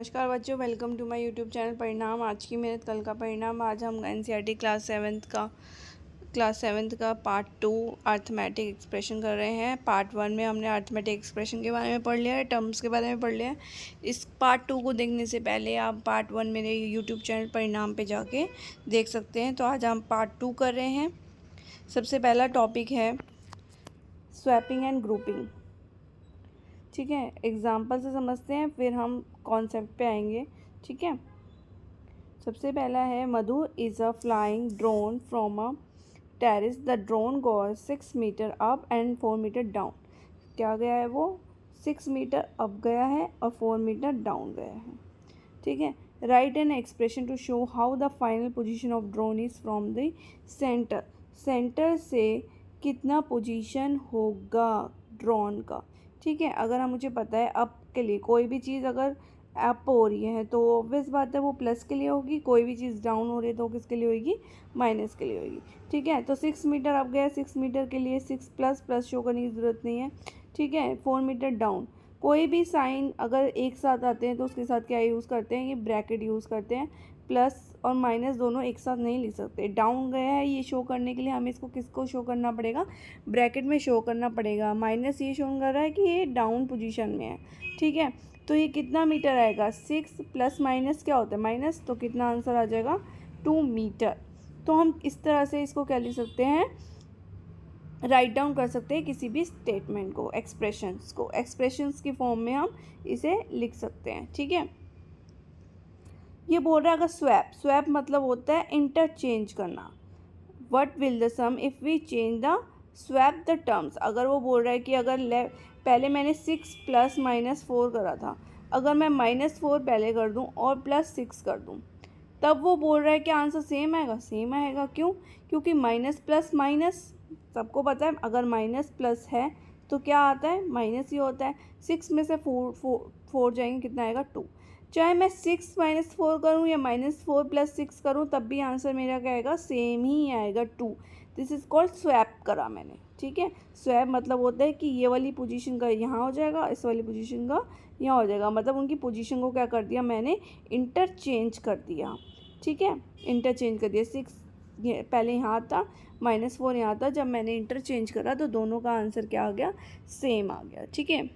नमस्कार बच्चों, welcome to my YouTube channel Parinam. आज की मेहनत कल का परिणाम। आज हम एनसीईआरटी क्लास सेवन्थ का पार्ट 2 अर्थमेटिक एक्सप्रेशन कर रहे हैं। पार्ट 1 में हमने अर्थमेटिक एक्सप्रेशन के बारे में पढ़ लिया है, टर्म्स के बारे में पढ़ लिया है। इस पार्ट 2 को देखने से पहले आप पार्ट 1 मेरे यूट्यूब चैनल परिणाम पे जाके देख सकते हैं। तो आज हम पार्ट 2 कर रहे हैं। सबसे पहला टॉपिक है स्वैपिंग एंड ग्रुपिंग। ठीक है, एग्जाम्पल से समझते हैं, फिर हम कॉन्सेप्ट पे आएंगे। ठीक है, सबसे पहला है Madhu is a flying drone from a terrace. The drone goes 6 metre up and 4 metre down. क्या गया है वो? 6 मीटर अप गया है और 4 मीटर डाउन गया है। ठीक है, write an expression to show how the final position of drone is from the centre. Centre से कितना पोजीशन होगा ड्रोन का। ठीक है, अगर हम मुझे पता है अप के लिए कोई भी चीज़ अगर अप हो रही है तो ऑब्वियस बात है वो प्लस के लिए होगी, कोई भी चीज़ डाउन हो रही है तो किसके लिए होगी? माइनस के लिए होगी। ठीक है, तो 6 मीटर अप गया, 6 मीटर के लिए 6 प्लस प्लस शो करने की ज़रूरत नहीं है। ठीक है, 4 मीटर डाउन। कोई भी साइन अगर एक साथ आते हैं तो उसके साथ क्या यूज़ करते हैं? ये ब्रैकेट यूज़ करते हैं। प्लस और माइनस दोनों एक साथ नहीं लिख सकते। डाउन गया है ये शो करने के लिए हमें इसको किसको शो करना पड़ेगा? ब्रैकेट में शो करना पड़ेगा। माइनस ये शो कर रहा है कि ये डाउन पोजीशन में है। ठीक है, तो ये कितना मीटर आएगा? 6 प्लस माइनस क्या होता है? माइनस। तो कितना आंसर आ जाएगा? 2 मीटर। तो हम इस तरह से इसको क्या लिख सकते हैं? राइट डाउन कर सकते हैं किसी भी स्टेटमेंट को, एक्सप्रेशंस की फॉर्म में हम इसे लिख सकते हैं। ठीक है, ये बोल रहा है अगर स्वैप मतलब होता है इंटरचेंज करना। What will the sum if we change the swap the terms. अगर वो बोल रहा है कि अगर पहले मैंने 6 प्लस माइनस 4 करा था, अगर मैं -4 पहले कर दूं और +6 कर दूं, तब वो बोल रहा है कि आंसर सेम आएगा। सेम आएगा क्यों? क्योंकि माइनस प्लस माइनस सबको पता है, अगर माइनस प्लस है तो क्या आता है? माइनस ही होता है। 6 में से 4 जाएंगे, कितना आएगा? 2। चाहे मैं 6 माइनस 4 करूँ या -4 प्लस 6 करूँ, तब भी आंसर मेरा क्या आएगा? सेम ही आएगा, 2। दिस इज़ कॉल्ड स्वैप करा मैंने। ठीक है, स्वैप मतलब होता है कि ये वाली पोजीशन का यहाँ हो जाएगा, इस वाली पोजीशन का यहाँ हो जाएगा। मतलब उनकी पोजीशन को क्या कर दिया मैंने? इंटरचेंज कर दिया। ठीक है, इंटरचेंज कर दिया। 6 पहले यहाँ था, -4 यहाँ था। जब मैंने इंटरचेंज करा तो दोनों का आंसर क्या आ गया? सेम आ गया। ठीक है,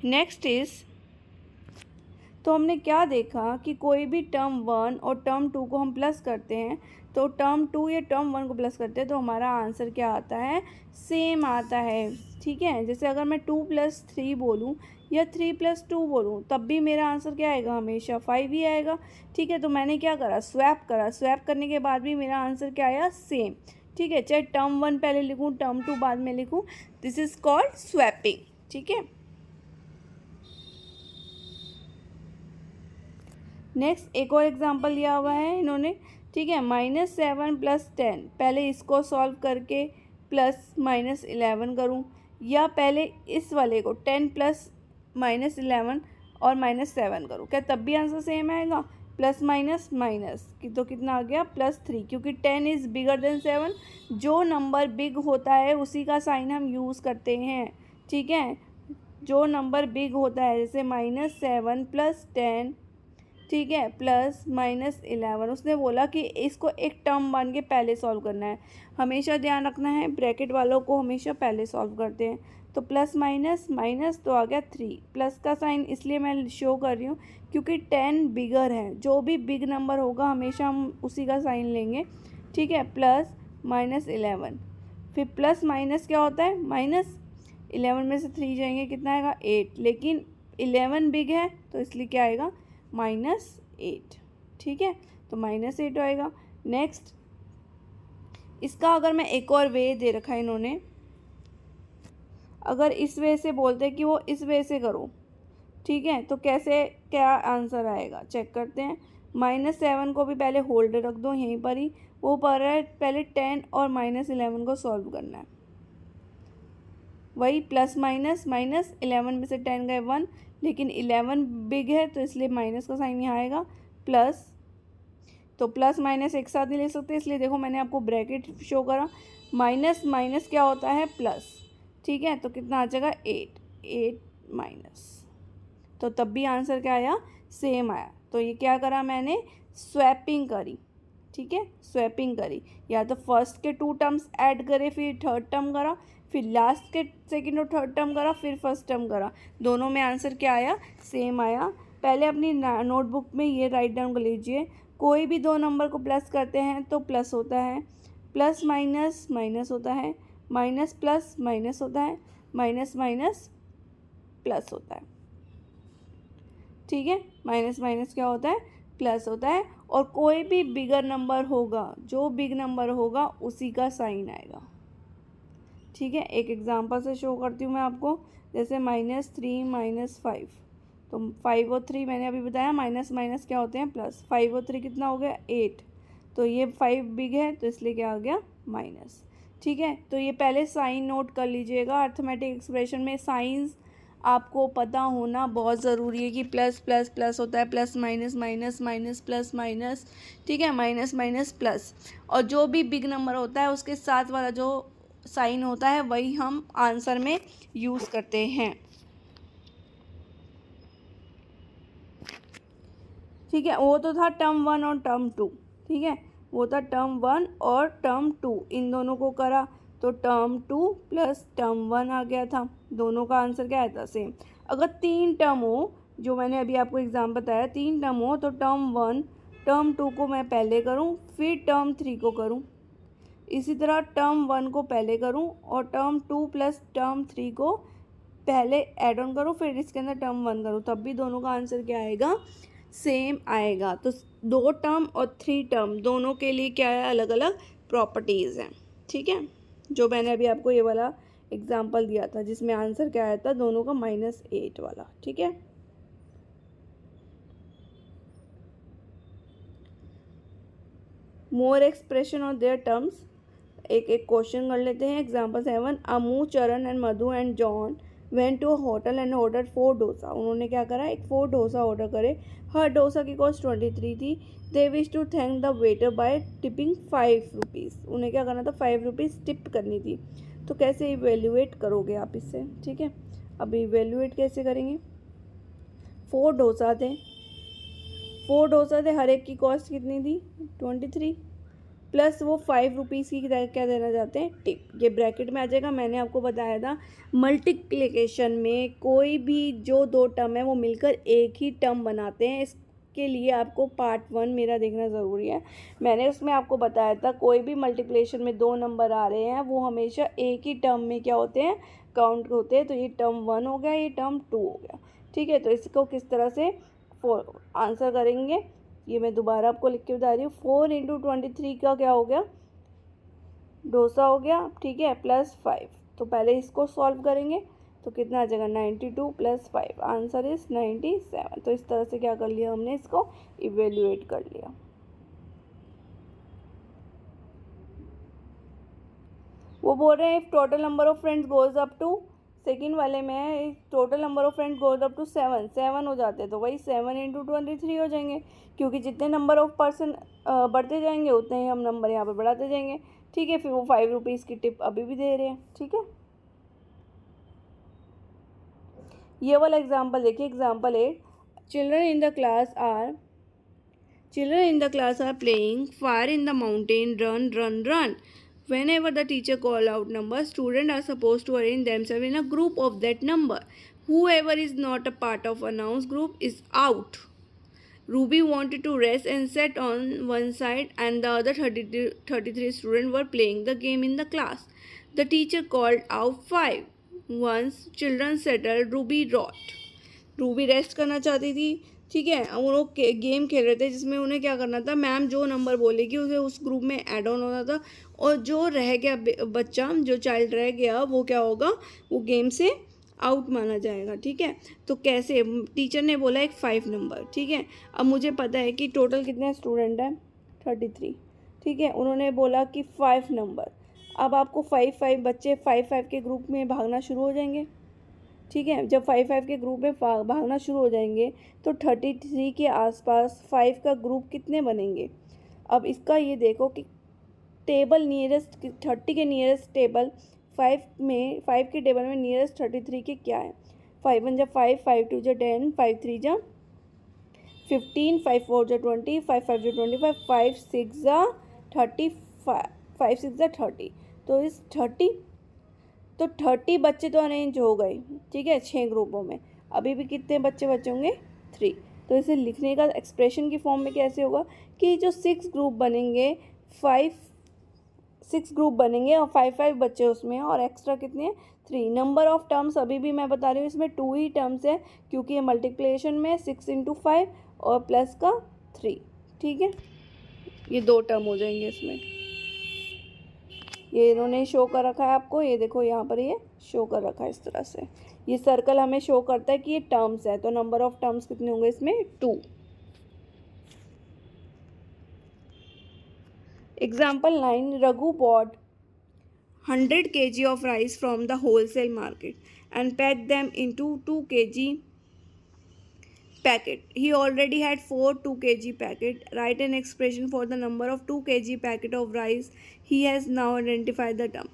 नेक्स्ट इज, तो हमने क्या देखा कि कोई भी टर्म 1 और टर्म 2 को हम प्लस करते हैं, तो टर्म 2 या टर्म 1 को प्लस करते हैं तो हमारा आंसर क्या आता है? सेम आता है। ठीक है, जैसे अगर मैं 2 + 3 बोलूँ या 3 + 2 बोलूँ, तब भी मेरा आंसर क्या आएगा? हमेशा 5 ही आएगा। ठीक है, तो मैंने क्या करा? स्वैप करा। स्वैप करने के बाद भी मेरा आंसर क्या आया? सेम। ठीक है, चाहे टर्म 1 पहले लिखूँ, टर्म 2 बाद में लिखूँ, दिस इज़ कॉल्ड स्वैपिंग। ठीक है, नेक्स्ट एक और एग्जांपल लिया हुआ है इन्होंने। ठीक है, -7 + 10, पहले इसको सॉल्व करके +-11 करूँ, या पहले इस वाले को 10 + -11 और -7 करूँ, क्या तब भी आंसर सेम आएगा? प्लस माइनस माइनस तो कितना आ गया? +3, क्योंकि 10 इज़ बिगर देन 7। जो नंबर बिग होता है उसी का साइन हम यूज़ करते हैं। ठीक है, जो नंबर बिग होता है, जैसे -7 + 10, ठीक है, +-11, उसने बोला कि इसको एक टर्म मान के पहले सॉल्व करना है। हमेशा ध्यान रखना है, ब्रैकेट वालों को हमेशा पहले सॉल्व करते हैं। तो प्लस माइनस माइनस तो आ गया 3। प्लस का साइन इसलिए मैं शो कर रही हूँ क्योंकि 10 बिगर है। जो भी बिग नंबर होगा हमेशा हम उसी का साइन लेंगे। ठीक है, +-11, फिर प्लस माइनस क्या होता है? माइनस। 11 में से 3 जाएंगे, कितना आएगा? 8। लेकिन 11 बिग है तो इसलिए क्या आएगा? -8। ठीक है, तो -8 आएगा। नेक्स्ट, इसका अगर मैं एक और वे दे रखा है इन्होंने, अगर इस वे से बोलते हैं कि वो इस वे से करो, ठीक है, तो कैसे क्या आंसर आएगा चेक करते हैं। -7 को भी पहले होल्ड रख दो यहीं पर ही, वो पर है पहले 10 और -11 को सॉल्व करना है। वही प्लस माइनस माइनस, 11 में से 10 गए 1, लेकिन 11 बिग है तो इसलिए माइनस का साइन यहाँ आएगा। प्लस, तो प्लस माइनस एक साथ नहीं ले सकते, इसलिए देखो मैंने आपको ब्रैकेट शो करा। माइनस माइनस क्या होता है? प्लस। ठीक है, तो कितना आ जाएगा? 8 माइनस। तो तब भी आंसर क्या आया, सेम आया। तो ये क्या करा मैंने, स्वैपिंग करी, ठीक है, स्वैपिंग करी, या तो फर्स्ट के 2 टर्म्स ऐड करे फिर थर्ड टर्म करा, फिर लास्ट के सेकंड और थर्ड टर्म करा, फिर फर्स्ट टर्म करा, दोनों में आंसर क्या आया, सेम आया। पहले अपनी नोटबुक में ये राइट डाउन कर लीजिए, कोई भी 2 नंबर को प्लस करते हैं तो प्लस होता है, प्लस माइनस माइनस होता है, माइनस प्लस माइनस होता है, माइनस माइनस प्लस होता है, ठीक है, माइनस माइनस क्या होता है, प्लस होता है। और कोई भी बिगर नंबर होगा, जो बिग नंबर होगा उसी का साइन आएगा, ठीक है। एक एग्जांपल से शो करती हूँ मैं आपको, जैसे -3 -5, तो 5 और 3 मैंने अभी बताया, माइनस माइनस क्या होते हैं, प्लस। 5 और 3 कितना हो गया, 8, तो ये 5 बिग है तो इसलिए क्या आ गया, माइनस, ठीक है। तो ये पहले साइन नोट कर लीजिएगा, अर्थमेटिक एक्सप्रेशन में साइंस आपको पता होना बहुत ज़रूरी है कि प्लस प्लस प्लस होता है, plus minus minus minus plus minus, ठीक है, माइनस माइनस प्लस। और जो भी बिग नंबर होता है उसके साथ वाला जो साइन होता है वही हम आंसर में यूज़ करते हैं, ठीक है। वो तो था टर्म 1 और टर्म 2, ठीक है, वो था टर्म 1 और टर्म 2, इन दोनों को करा तो टर्म 2 प्लस टर्म 1 आ गया था, दोनों का आंसर क्या आया था, सेम। अगर 3 टर्म हो, जो मैंने अभी आपको एग्जाम बताया, 3 टर्म हो तो टर्म 1 टर्म 2 को मैं पहले करूँ फिर टर्म 3 को करूँ, इसी तरह टर्म 1 को पहले करूँ और टर्म 2 प्लस टर्म 3 को पहले ऐड ऑन करूँ, फिर इसके अंदर टर्म 1 करूँ, तब भी दोनों का आंसर क्या आएगा, सेम आएगा। तो 2 टर्म और 3 टर्म दोनों के लिए क्या है, अलग अलग प्रॉपर्टीज़ हैं, ठीक है। जो मैंने अभी आपको ये वाला एग्जांपल दिया था जिसमें आंसर क्या आया था, दोनों का -8 वाला, ठीक है। मोर एक्सप्रेशन ऑफ देयर टर्म्स, एक एक क्वेश्चन कर लेते हैं। Example 7, Ammu, Charan and Madhu and John went to a hotel and order 4 dosa. उन्होंने क्या करा, एक 4 डोसा ऑर्डर करे, हर डोसा की कॉस्ट 23 थी। They wish to thank the waiter by tipping 5 rupees. उन्हें क्या करना था, 5 रुपीज़ टिप करनी थी। तो कैसे इवेल्युएट करोगे आप इससे, ठीक है। अब इवेल्युएट कैसे करेंगे, 4 डोसा थे, हर एक की कॉस्ट कितनी थी, 23, प्लस वो 5 रुपीज़ की क्या देना चाहते हैं, टिप। ये ब्रैकेट में आ जाएगा। मैंने आपको बताया था मल्टीप्लिकेशन में कोई भी जो 2 टर्म है वो मिलकर एक ही टर्म बनाते हैं, इसके लिए आपको पार्ट 1 मेरा देखना ज़रूरी है। मैंने उसमें आपको बताया था कोई भी मल्टीप्लिकेशन में 2 नंबर आ रहे हैं वो हमेशा एक ही टर्म में क्या होते हैं, काउंट होते हैं। तो ये टर्म 1 हो गया, ये टर्म 2 हो गया, ठीक है। तो इसको किस तरह से आंसर करेंगे, ये मैं दोबारा आपको लिख के बता रही हूँ। 4 × 23 का क्या हो गया, डोसा हो गया, ठीक है, प्लस 5। तो पहले इसको सॉल्व करेंगे तो कितना आ जाएगा, 92 + 5, आंसर इज 97। तो इस तरह से क्या कर लिया हमने, इसको इवेल्युएट कर लिया। वो बोल रहे हैं if total number of friends goes up to, second वाले में total number of friends goes up to 7 हो जाते, तो वही 7 × 23 हो जाएंगे, क्योंकि जितने नंबर ऑफ पर्सन बढ़ते जाएंगे उतने ही हम नंबर यहाँ पे बढ़ाते जाएंगे, ठीक है। फिर वो 5 रुपीज़ की टिप अभी भी दे रहे हैं, ठीक है। ये वाला एग्जाम्पल देखिए, एग्जाम्पल 8, children in the class are playing fire in the mountain, run run run. Whenever the teacher call out numbers, students are supposed to arrange themselves in a group of that number. Whoever is not a part of announced group is out. Ruby wanted to rest and sat on one side, and the other 33 students were playing the game in the class. The teacher called out 5. Once children settled, Ruby wrote. Ruby rest करना चाहती थी, ठीक है। वो लोग game खेल रहे थे जिसमें उन्हें क्या करना था, मैम जो नंबर बोलेगी उसे उस ग्रुप में ऐड ऑन होना था, और जो रह गया बच्चा, जो चाइल्ड रह गया वो क्या होगा, वो गेम से आउट माना जाएगा, ठीक है। तो कैसे, टीचर ने बोला एक 5 नंबर, ठीक है। अब मुझे पता है कि टोटल कितने स्टूडेंट हैं, 33, ठीक है। उन्होंने बोला कि 5 नंबर, अब आपको 5 बच्चे 5 के ग्रुप में भागना शुरू हो जाएंगे, ठीक है। जब 5 के ग्रुप में भागना शुरू हो जाएंगे तो 33 के आसपास 5 का ग्रुप कितने बनेंगे। अब इसका ये देखो कि टेबल नियरेस्ट 30 के नियरेस्ट टेबल 5 के टेबल में नियरेस्ट 33 के क्या है। 5 1 जा 5, 5 2 जा 10, 5 3 जा 15, 5 4 जा 20, 5 5 जा 25, 5 6 जा 30, 5 6 जा 30। तो इस 30 बच्चे तो अरेंज हो गए, ठीक है, 6 ग्रुपों में। अभी भी कितने बच्चे बचे होंगे? 3। तो इसे लिखने का एक्सप्रेशन की फॉर्म में कैसे होगा कि जो 6 ग्रुप बनेंगे, 6 ग्रुप बनेंगे और 5 5 बच्चे उसमें, और एक्स्ट्रा कितने हैं? 3। नंबर ऑफ टर्म्स अभी भी मैं बता रही हूँ इसमें 2 ही टर्म्स है, क्योंकि ये मल्टीप्लिकेशन में 6 × 5 और प्लस का 3, ठीक है। ये 2 टर्म हो जाएंगे इसमें। ये इन्होंने शो कर रखा है आपको, ये देखो यहाँ पर ये शो कर रखा है इस तरह से। ये सर्कल हमें शो करता है कि ये टर्म्स है, तो नंबर ऑफ टर्म्स कितने होंगे इसमें? 2। Example 9, Raghu bought 100 kg of rice from the wholesale market and packed them into 2 kg packet. He already had 4 2 kg packet. Write an expression for the number of 2 kg packet of rice. He has now identified the term.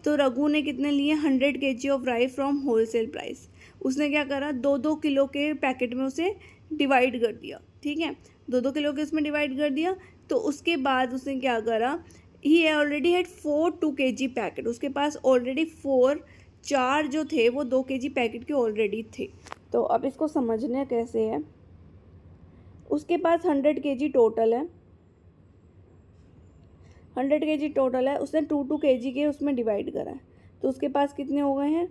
तो रघु ने कितने लिए? 100 kg of rice from wholesale price. उसने क्या करा? 2-2 kilo के packet में उसे डिवाइड कर दिया, ठीक है, 2-2 किलो के उसमें डिवाइड कर दिया। तो उसके बाद उसने क्या करा? ही ऑलरेडी हैड 4 2 kg पैकेट। उसके पास ऑलरेडी 4 जो थे वो 2 kg पैकेट के ऑलरेडी थे। तो अब इसको समझने कैसे है, उसके पास 100 kg टोटल है, 100 kg टोटल है, उसने 2 kg के उसमें डिवाइड करा है, तो उसके पास कितने हो गए हैं?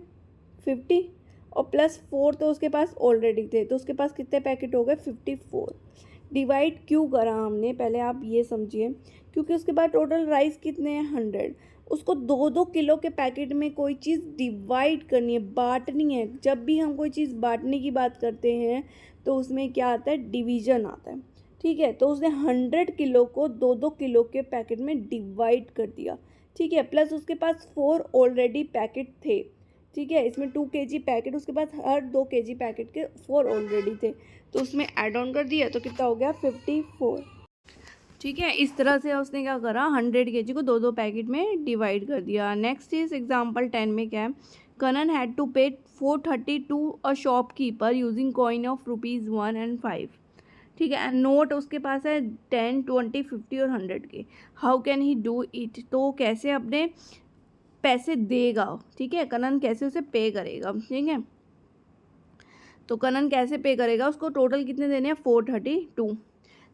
50, और प्लस 4 तो उसके पास ऑलरेडी थे, तो उसके पास कितने पैकेट हो गए? 54। डिवाइड क्यों करा हमने, पहले आप ये समझिए, क्योंकि उसके बाद टोटल राइस कितने हैं? 100। उसको 2-2 किलो के पैकेट में कोई चीज़ डिवाइड करनी है, बांटनी है। जब भी हम कोई चीज़ बांटने की बात करते हैं तो उसमें क्या आता है? डिवीज़न आता है, ठीक है। तो उसने 100 किलो को 2-2 किलो के पैकेट में डिवाइड कर दिया, ठीक है, प्लस उसके पास 4 ऑलरेडी पैकेट थे, ठीक है। इसमें 2 kg पैकेट, उसके पास हर 2 kg पैकेट के 4 ऑलरेडी थे, तो उसमें ऐड ऑन कर दिया, तो कितना हो गया? 54, ठीक है। इस तरह से उसने क्या करा? 100 kg को 2-2 पैकेट में डिवाइड कर दिया। नेक्स्ट इज एग्जाम्पल 10 में क्या है? Kanan had to pay 430 to a shopkeeper using coin of ₹1 and 5, ठीक है। नोट उसके पास है 10, 20, 50 और 100 के। How can he do it? तो कैसे अपने पैसे देगा, ठीक है, कनन कैसे उसे पे करेगा, ठीक है। तो कनन कैसे पे करेगा? उसको टोटल कितने देने हैं? 432।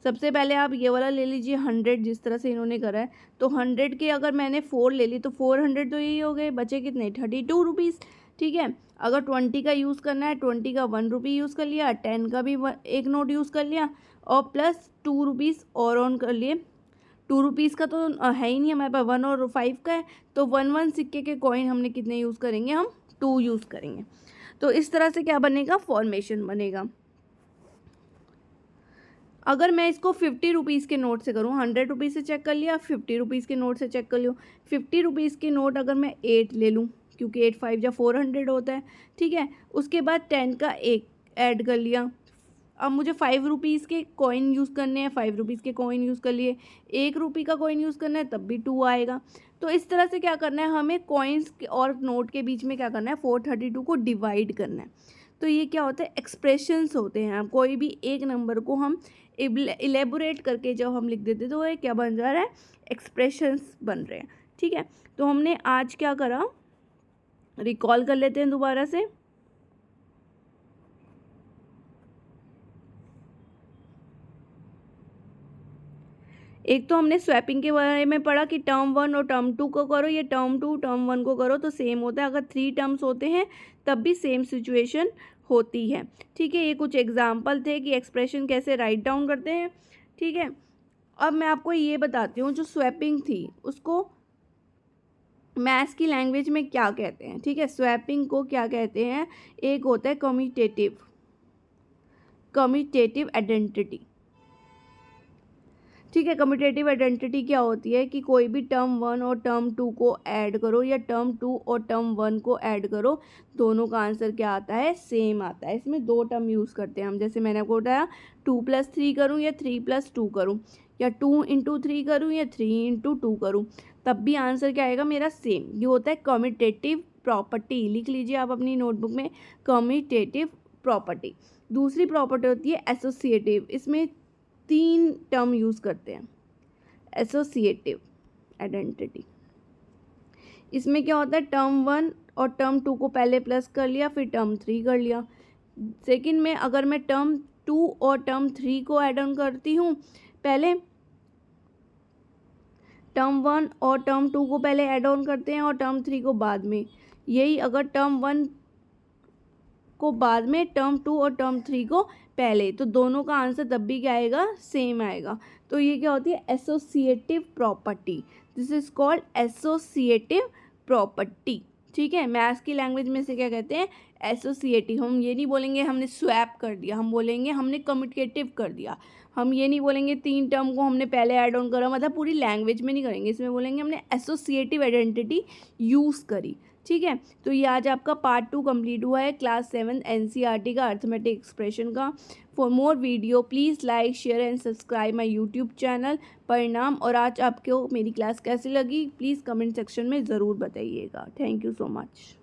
सबसे पहले आप ये वाला ले लीजिए 100, जिस तरह से इन्होंने करा है। तो 100 के अगर मैंने 4 ले ली तो 400 तो यही हो गए, बचे कितने? 32 रुपीज़, ठीक है। अगर 20 का यूज़ करना है, 20 का 1 रुपी यूज़ कर लिया, 10 का भी एक नोट यूज़ कर लिया, और प्लस 2 रुपीज़ और ऑन कर लिए। 2 रुपीज़ का तो है ही नहीं हमारे पास, 1 और 5 का है, तो 1 सिक्के के कॉइन हमने कितने यूज़ करेंगे? हम 2 यूज़ करेंगे। तो इस तरह से क्या बनेगा? फॉर्मेशन बनेगा। अगर मैं इसको 50 रुपीज़ के नोट से करूँ, 100 रुपीज़ से चेक कर लिया, 50 रुपीज़ के नोट से चेक कर लूँ। 50 रुपीज़ के नोट अगर मैं 8 ले लूँ, क्योंकि 8 5 या 400 होता है, ठीक है। उसके बाद 10 का 1 ऐड कर लिया। अब मुझे 5 रुपीज़ के कॉइन यूज़ करने हैं, 5 रुपीज़ के कॉइन यूज़ कर लिए। 1 रुपये का कॉइन यूज़ करना है, तब भी 2 आएगा। तो इस तरह से क्या करना है हमें? कॉइन्स और नोट के बीच में क्या करना है? 432 को डिवाइड करना है। तो ये क्या होता है? एक्सप्रेशंस होते हैं। कोई भी एक नंबर को हम इलेबोरेट करके जब हम लिख देते तो ये क्या बन जा रहा है? एक्सप्रेशंस बन रहे हैं, ठीक है। तो हमने आज क्या करा, रिकॉल कर लेते हैं दोबारा से। एक तो हमने स्वैपिंग के बारे में पढ़ा कि टर्म 1 और टर्म 2 को करो, ये टर्म 2 टर्म 1 को करो तो सेम होता है। अगर 3 टर्म्स होते हैं तब भी सेम सिचुएशन होती है, ठीक है। ये कुछ एग्जाम्पल थे कि एक्सप्रेशन कैसे राइट डाउन करते हैं, ठीक है। अब मैं आपको ये बताती हूँ, जो स्वैपिंग थी उसको मैथ्स की लैंग्वेज में क्या कहते हैं, ठीक है। स्वैपिंग को क्या कहते हैं? एक होता है कम्यूटेटिव आइडेंटिटी, ठीक है। कम्यूटेटिव आइडेंटिटी क्या होती है कि कोई भी टर्म 1 और टर्म 2 को ऐड करो, या टर्म 2 और टर्म 1 को ऐड करो, दोनों का आंसर क्या आता है? सेम आता है। इसमें 2 टर्म यूज़ करते हैं हम, जैसे मैंने आपको बताया 2 + 3 करूँ या 3 + 2 करूँ, या 2 × 3 करूँ या 3 × 2 करूँ, तब भी आंसर क्या आएगा मेरा? सेम। ये होता है कम्यूटेटिव प्रॉपर्टी, लिख लीजिए आप अपनी नोटबुक में, कम्यूटेटिव प्रॉपर्टी। दूसरी प्रॉपर्टी होती है एसोसिएटिव, इसमें 3 टर्म यूज़ करते हैं। एसोसिएटिव आइडेंटिटी, इसमें क्या होता है, टर्म 1 और टर्म 2 को पहले प्लस कर लिया, फिर टर्म 3 कर लिया। सेकंड में अगर मैं टर्म 2 और टर्म 3 को ऐड ऑन करती हूँ, पहले टर्म 1 और टर्म 2 को पहले ऐड ऑन करते हैं और टर्म 3 को बाद में। यही अगर टर्म 1 को बाद में, टर्म 2 और टर्म 3 को पहले, तो दोनों का आंसर तब भी क्या आएगा, सेम आएगा। तो ये क्या होती है, associative property. This is called associative property. ठीक है, मैथ्स की लैंग्वेज में से क्या कहते हैं, एसोसिएटिव। हम ये नहीं बोलेंगे हमने स्वैप कर दिया, हम बोलेंगे हमने कम्यूटेटिव कर दिया। हम ये नहीं बोलेंगे 3 टर्म को हमने पहले ऐड ऑन करा, मतलब पूरी लैंग्वेज में नहीं करेंगे, इसमें बोलेंगे हमने एसोसिएटिव आइडेंटिटी यूज़ करी। ठीक है, तो ये आज आपका पार्ट 2 कंप्लीट हुआ है क्लास 7 एनसीईआरटी का अर्थमेटिक एक्सप्रेशन का। For more video please like share and subscribe my YouTube channel परिणाम। और आज आपको मेरी क्लास कैसी लगी प्लीज़ कमेंट सेक्शन में ज़रूर बताइएगा। Thank you so much.